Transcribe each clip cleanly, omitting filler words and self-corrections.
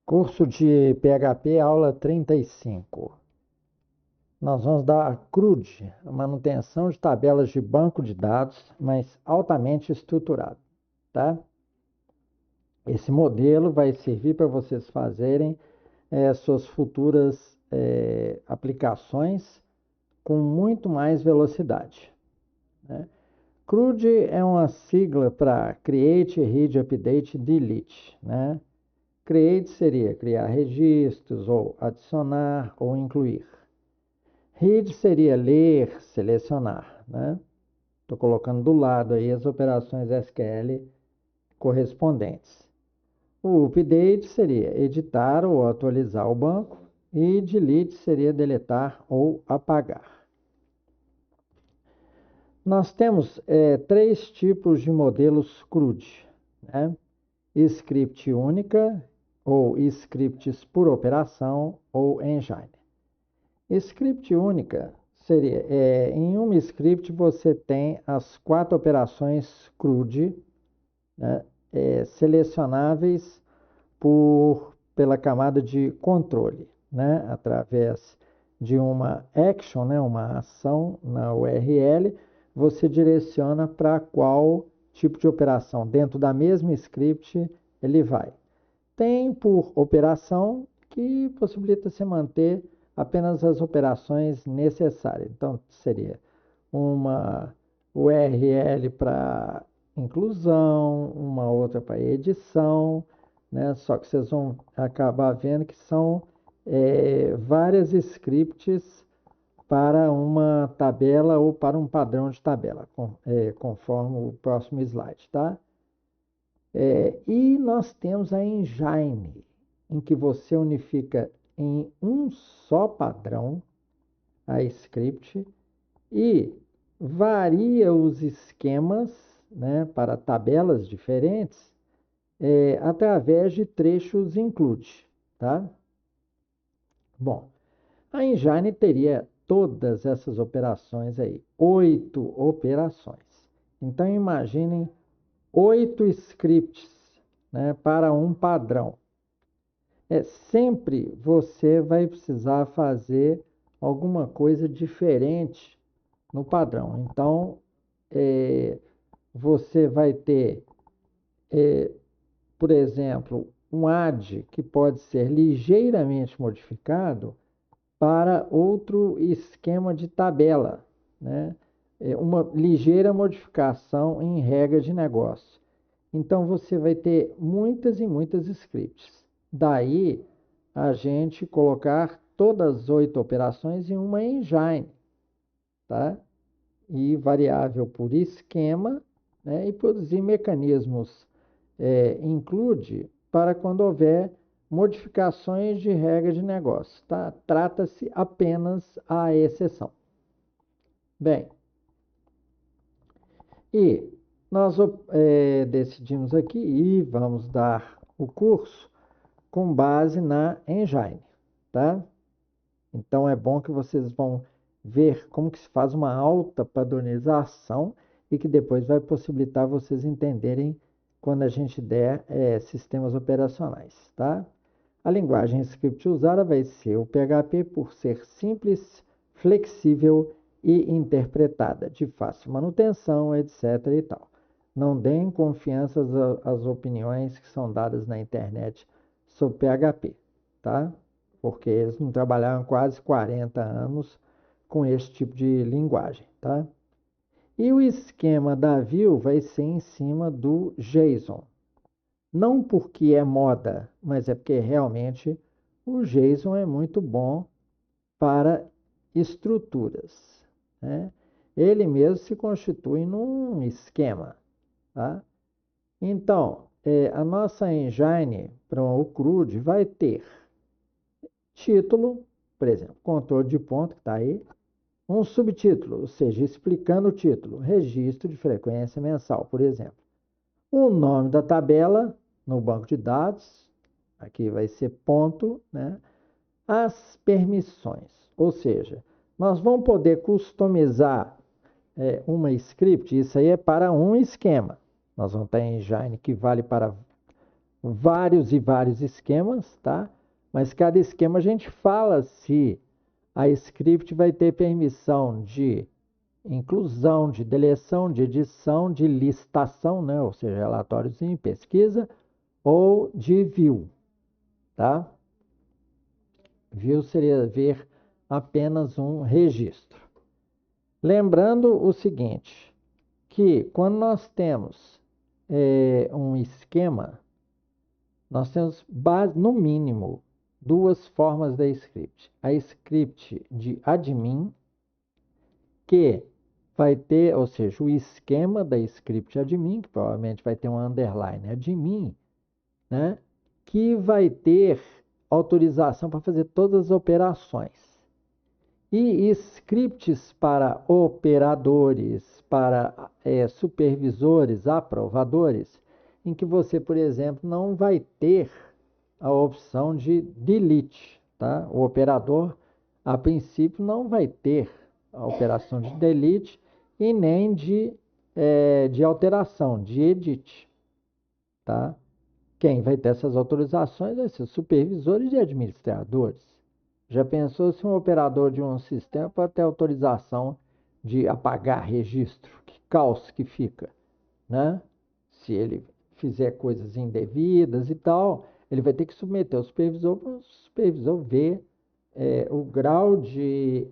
Curso de PHP, aula 35. Nós vamos dar a CRUD, a manutenção de tabelas de banco de dados, mas altamente estruturado, tá? Esse modelo vai servir para vocês fazerem suas futuras aplicações com muito mais velocidade, né? CRUD é uma sigla para Create, Read, Update, Delete, né? Create seria criar registros, ou adicionar, ou incluir. Read seria ler, selecionar, né? Estou colocando do lado aí as operações SQL correspondentes. O update seria editar ou atualizar o banco. E delete seria deletar ou apagar. Nós temos três tipos de modelos CRUD, né? Script única, ou scripts por operação, ou engine. Script única seria, em uma script você tem as 4 operações CRUD, né, selecionáveis pela camada de controle, né, através de uma action, né, uma ação na URL, você direciona para qual tipo de operação dentro da mesma script ele vai. Tem por operação que possibilita você manter apenas as operações necessárias. Então, seria uma URL para inclusão, uma outra para edição, né? Só que vocês vão acabar vendo que são várias scripts para uma tabela ou para um padrão de tabela, conforme o próximo slide, tá? E nós temos a engine, em que você unifica em um só padrão a script e varia os esquemas, né, para tabelas diferentes através de trechos include, tá? Bom, a engine teria todas essas operações aí, 8 operações. Então imaginem 8 scripts, né, para um padrão. Sempre você vai precisar fazer alguma coisa diferente no padrão. Então, você vai ter, por exemplo, um add que pode ser ligeiramente modificado para outro esquema de tabela, né? Uma ligeira modificação em regra de negócio. Então, você vai ter muitas e muitas scripts. Daí, a gente colocar todas as 8 operações em uma engine, tá? E variável por esquema, né? E produzir mecanismos include para quando houver modificações de regra de negócio, tá? Trata-se apenas a exceção. Bem, e nós decidimos aqui e vamos dar o curso com base na engine, tá? Então, é bom que vocês vão ver como que se faz uma alta padronização e que depois vai possibilitar vocês entenderem quando a gente der sistemas operacionais, tá? A linguagem script usada vai ser o PHP por ser simples, flexível e interpretada, de fácil manutenção, etc. e tal. Não deem confiança às opiniões que são dadas na internet sobre PHP, tá? Porque eles não trabalharam quase 40 anos com esse tipo de linguagem, tá? E o esquema da view vai ser em cima do JSON. Não porque é moda, mas é porque realmente o JSON é muito bom para estruturas, né? Ele mesmo se constitui num esquema, tá? Então, a nossa engine para o CRUD vai ter título, por exemplo, controle de ponto, que está aí, um subtítulo, ou seja, explicando o título, registro de frequência mensal, por exemplo. O nome da tabela no banco de dados, aqui vai ser ponto, né? As permissões, ou seja, nós vamos poder customizar uma script, isso aí é para um esquema. Nós vamos ter engine que vale para vários e vários esquemas, tá? Mas cada esquema a gente fala se a script vai ter permissão de inclusão, de deleção, de edição, de listação, né? Ou seja, relatórios em pesquisa, ou de view, tá? View seria ver apenas um registro. Lembrando o seguinte, que quando nós temos um esquema, nós temos, no mínimo, duas formas da script. A script de admin, que vai ter, ou seja, o esquema da script admin, que provavelmente vai ter um underline admin, né? Que vai ter autorização para fazer todas as operações. E scripts para operadores, para supervisores, aprovadores, em que você, por exemplo, não vai ter a opção de delete, tá? O operador, a princípio, não vai ter a operação de delete e nem de alteração, de edit, tá? Quem vai ter essas autorizações vai ser supervisores e administradores. Já pensou se um operador de um sistema pode ter autorização de apagar registro? Que caos que fica, né? Se ele fizer coisas indevidas e tal, ele vai ter que submeter o supervisor para o supervisor ver o grau de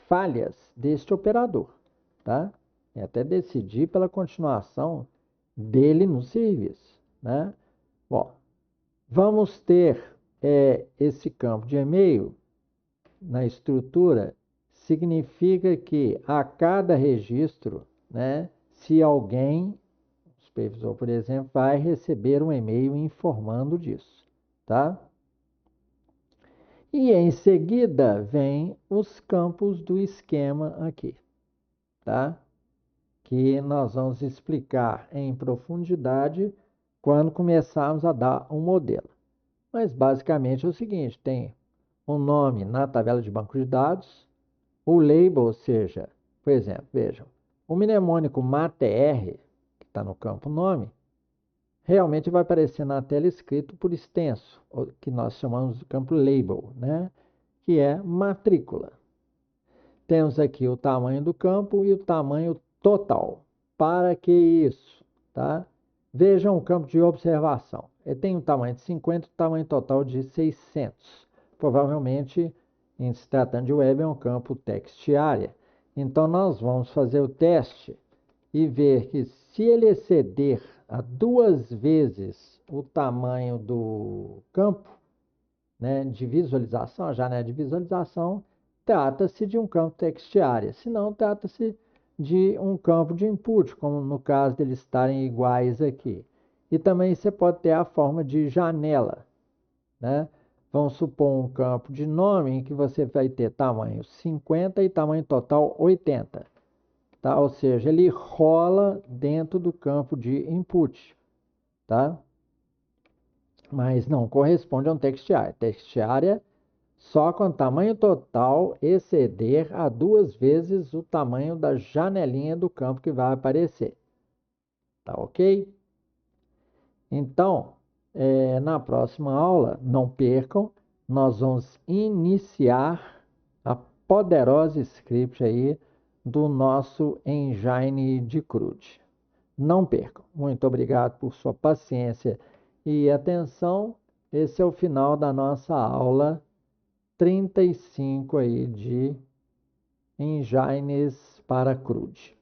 falhas deste operador, tá? E até decidir pela continuação dele no serviço, né? Bom, vamos ter esse campo de e-mail na estrutura, significa que a cada registro, né, se alguém, o supervisor, por exemplo, vai receber um e-mail informando disso, tá? E em seguida vem os campos do esquema aqui, tá? Que nós vamos explicar em profundidade quando começarmos a dar um modelo. Mas basicamente é o seguinte, tem um nome na tabela de banco de dados, o label, ou seja, por exemplo, vejam, o mnemônico MATR, que está no campo nome, realmente vai aparecer na tela escrito por extenso, que nós chamamos de campo label, né? Que é matrícula. Temos aqui o tamanho do campo e o tamanho total. Para que isso? Tá? Vejam o campo de observação. Ele tem um tamanho de 50, o tamanho total de 600. Provavelmente, em se tratando de web, é um campo text area. Então, nós vamos fazer o teste e ver que se ele exceder a 2 vezes o tamanho do campo, né, de visualização, a janela de visualização, trata-se de um campo text area. Se não, trata-se de um campo de input, como no caso deles estarem iguais aqui. E também você pode ter a forma de janela, né? Vamos supor um campo de nome em que você vai ter tamanho 50 e tamanho total 80. Tá? Ou seja, ele rola dentro do campo de input, tá? Mas não corresponde a um text area. Text area só quando o tamanho total exceder a 2 vezes o tamanho da janelinha do campo que vai aparecer. Tá ok? Então, na próxima aula, não percam, nós vamos iniciar a poderosa script aí do nosso engine de CRUD. Não percam. Muito obrigado por sua paciência e atenção. Esse é o final da nossa aula 35 aí de engines para CRUD.